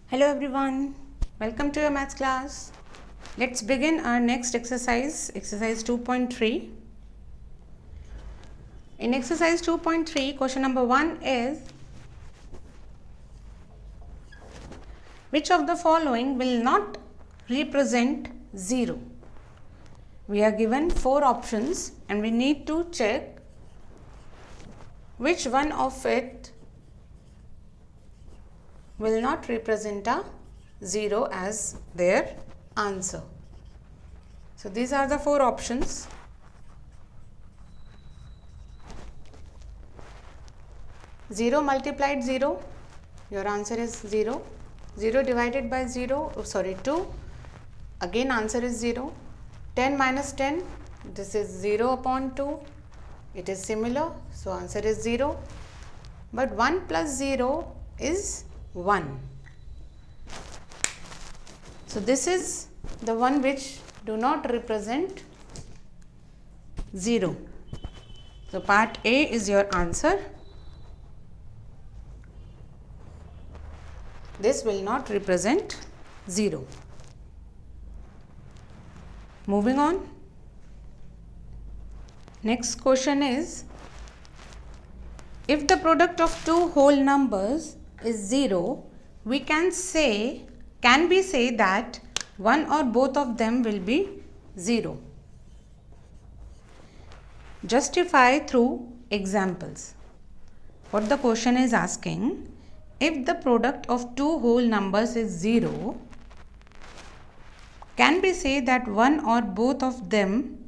Hello everyone, welcome to your maths class. Let's begin our next exercise, exercise 2.3. In exercise 2.3, question number 1 is, which of the following will not represent 0? We are given 4 options and we need to check which one of it will not represent a 0 as their answer. So these are the 4 options. Zero multiplied 0, your answer is 0. 0 divided by 2, again answer is 0. 10 minus 10, this is 0 upon 2, it is similar, so answer is 0. But 1 plus 0 is 1. So this is the one which do not represent 0. So part A is your answer. This will not represent 0. Moving on. Next question is, if the product of two whole numbers is 0, we can we say that one or both of them will be 0. Justify through examples. What the question is asking, if the product of two whole numbers is 0, can we say that one or both of them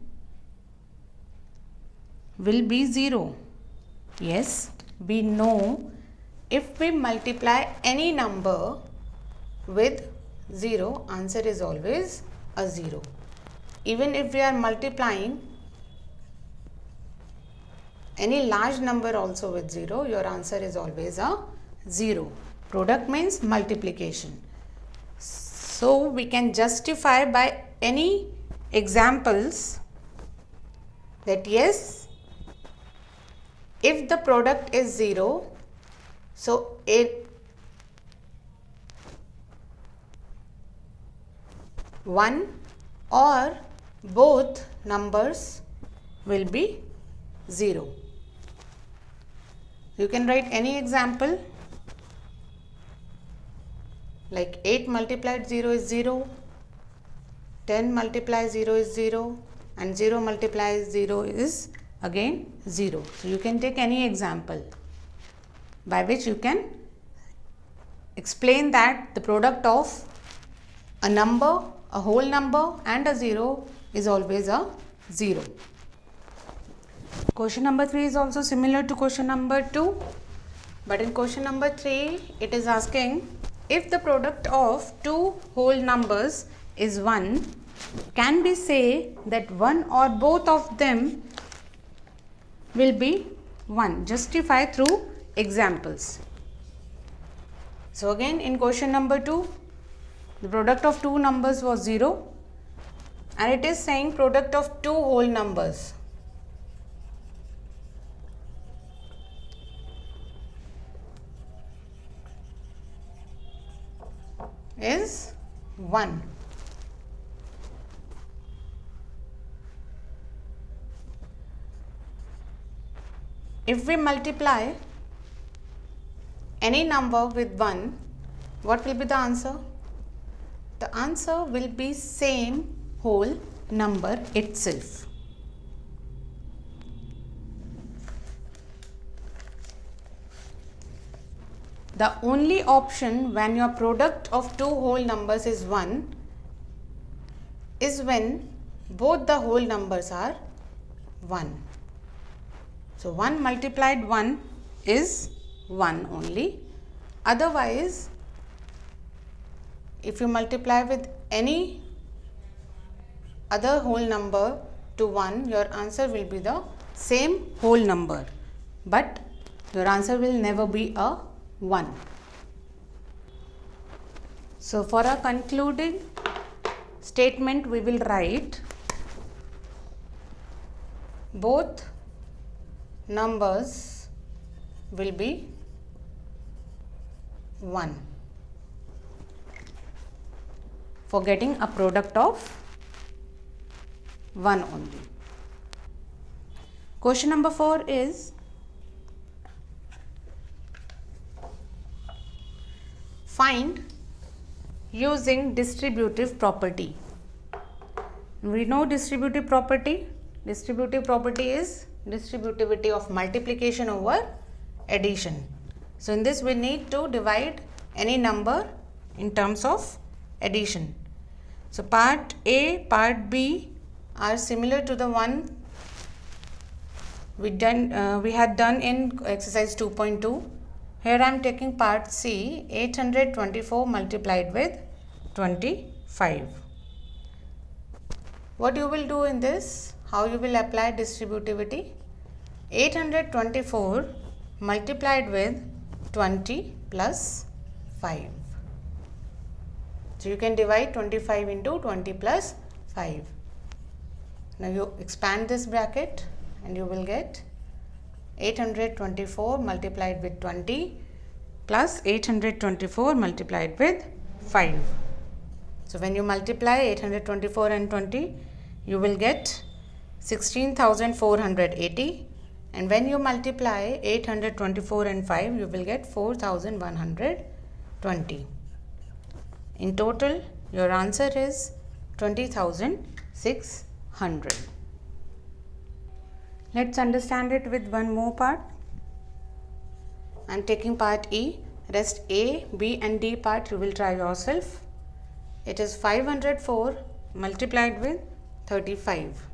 will be 0? Yes, we know if we multiply any number with 0, answer is always a 0. Even if we are multiplying any large number also with 0, your answer is always a 0. Product means multiplication. So we can justify by any examples that yes, if the product is 0, so one or both numbers will be 0. You can write any example like 8 multiplied 0 is 0, 10 multiplied 0 is 0 and 0 multiplied 0 is again 0. So you can take any example by which you can explain that the product of a number, a whole number and a 0 is always a 0. Question number 3 is also similar to question number 2, but in question number 3 it is asking, if the product of two whole numbers is 1, can we say that one or both of them will be 1? Justify through examples. So again in question number 2, the product of two numbers was 0 and it is saying product of two whole numbers. Is 1. If we multiply any number with 1, what will be the answer? The answer will be same whole number itself. The only option when your product of two whole numbers is 1 is when both the whole numbers are 1. So 1 multiplied 1 is 1 only. Otherwise, if you multiply with any other whole number to 1, your answer will be the same whole number, but your answer will never be a 1. So for a concluding statement we will write, both numbers will be 1. for getting a product of 1 only. Question number 4 is find using distributive property. We know distributive property. Distributive property is distributivity of multiplication over addition. So in this we need to divide any number in terms of addition. So part A, part B are similar to the one we had done in exercise 2.2. Here I am taking part C, 824 multiplied with 25. What you will do in this? How you will apply distributivity? 824 multiplied with 20 plus 5. So you can divide 25 into 20 plus 5. Now you expand this bracket and you will get 824 multiplied with 20 plus 824 multiplied with 5. So when you multiply 824 and 20, you will get 16,480, and when you multiply 824 and 5, you will get 4,120. In total, your answer is 20,600. Let's understand it with one more part. I am taking part E. Rest A, B and D part you will try yourself. It is 504 multiplied with 35.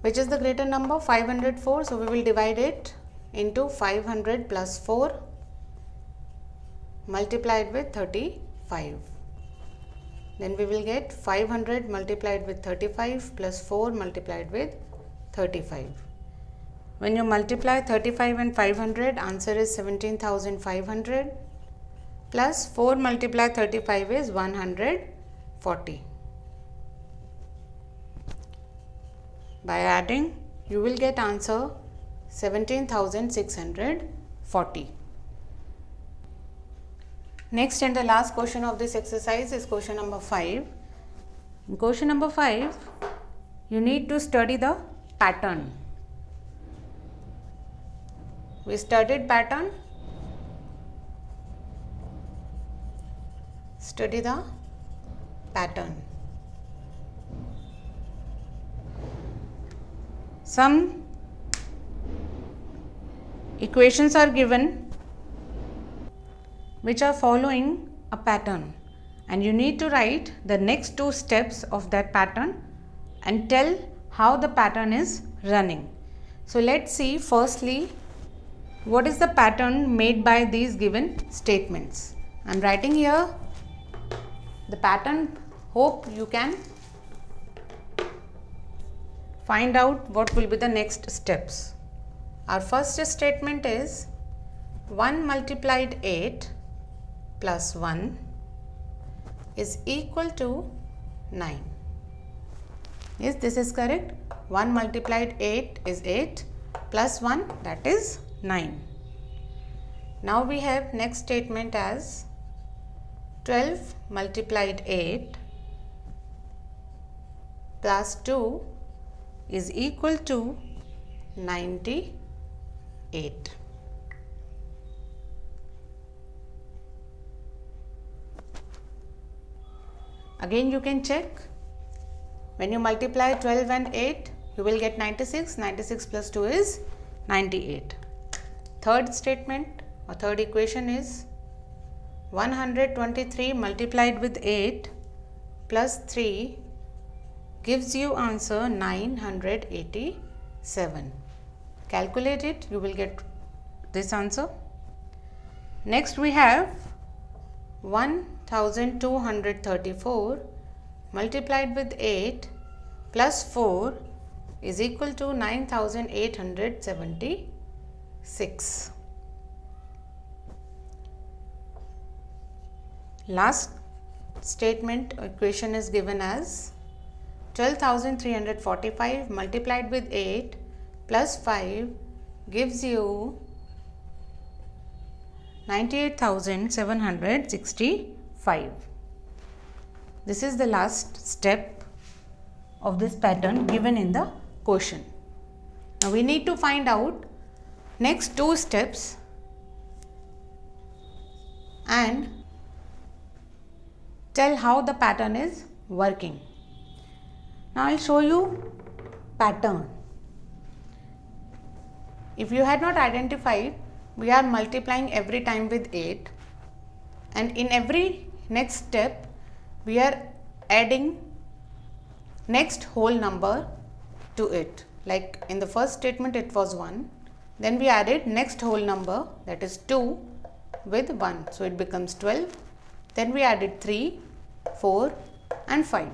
Which is the greater number? 504. So we will divide it into 500 plus 4 multiplied with 35. Then we will get 500 multiplied with 35 plus 4 multiplied with 35. When you multiply 35 and 500, answer is 17,500 plus 4 multiplied 35 is 140. By adding, you will get answer 17,640. Next and the last question of this exercise is question number 5. In question number 5, you need to study the pattern. We studied pattern. Study the pattern. Some equations are given which are following a pattern, and you need to write the next 2 steps of that pattern and tell how the pattern is running. So let's see firstly what is the pattern made by these given statements. I am writing here the pattern. Hope you can find out what will be the next steps. Our first statement is 1 multiplied 8 plus 1 is equal to 9. Yes, this is correct. 1 multiplied 8 is 8 plus 1, that is 9. Now we have next statement as 12 multiplied 8 plus 2 is equal to 98. Again you can check. When you multiply 12 and 8, you will get 96. 96 plus 2 is 98. Third statement or third equation is 123 multiplied with 8 plus 3 gives you answer 987. Calculate it, you will get this answer. Next we have 1234 multiplied with 8 plus 4 is equal to 9876. Last statement equation is given as 12,345 multiplied with 8 + 5 gives you 9,987. Calculate it, you will get this answer. Next we have 1,000 multiplied with 8 plus 4 is equal to 9,987. Last statement equation is given as 12,345 multiplied with 8 plus 5 gives you 9,987. Gives you 98,765. This is the last step of this pattern given in the question. Now we need to find out next two steps and tell how the pattern is working. Now I'll show you pattern. If you had not identified, we are multiplying every time with 8, and in every next step we are adding next whole number to it. Like in the first statement it was 1, then we added next whole number, that is 2, with 1, so it becomes 12. Then we added 3, 4 and 5.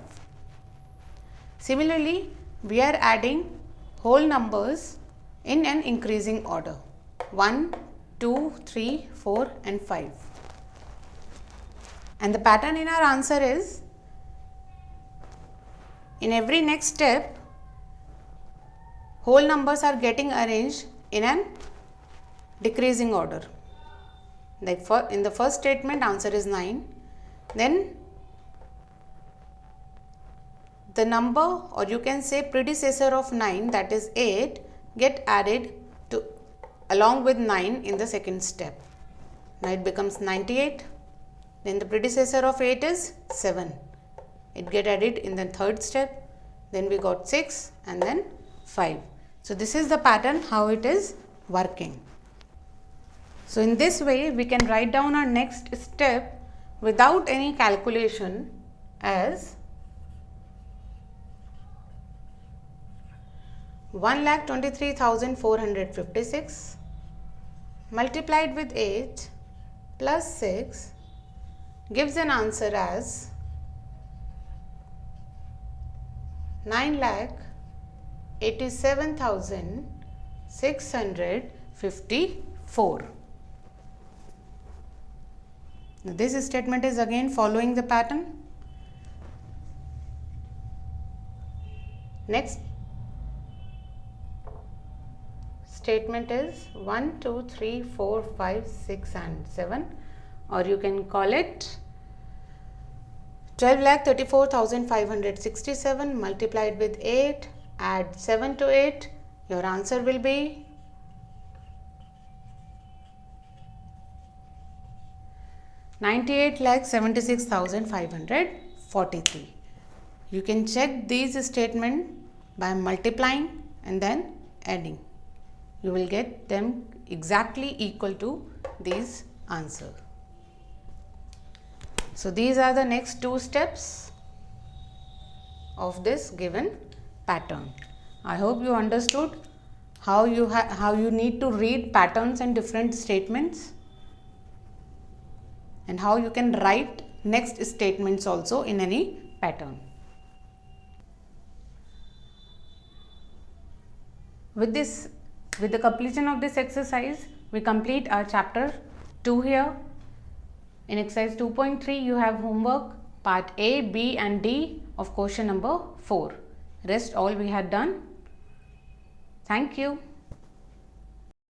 Similarly, we are adding whole numbers in an increasing order, 1, 2, 3, 4 and 5. And the pattern in our answer is, in every next step, whole numbers are getting arranged in an decreasing order. Like in the first statement, answer is 9. Then the number, or you can say predecessor of 9, that is 8, get added to along with 9 in the second step. Now it becomes 98. Then the predecessor of 8 is 7. It get added in the third step. Then we got 6 and then 5. So this is the pattern how it is working. So in this way we can write down our next step without any calculation as 1,23,456 multiplied with 8 plus 6 gives an answer as 9,87,654. Now this statement is again following the pattern. Next statement is 1, 2, 3, 4, 5, 6 and 7, or you can call it 12,34,567 multiplied with 8, add 7 to it, your answer will be 98,76,543. You can check these statements by multiplying and then adding. You will get them exactly equal to these answers. So these are the next two steps of this given pattern. I hope you understood how you need to read patterns and different statements, and how you can write next statements also in any pattern. With the completion of this exercise, we complete our chapter 2 here. In exercise 2.3, you have homework part A, B and D of question number 4. Rest all we had done. Thank you.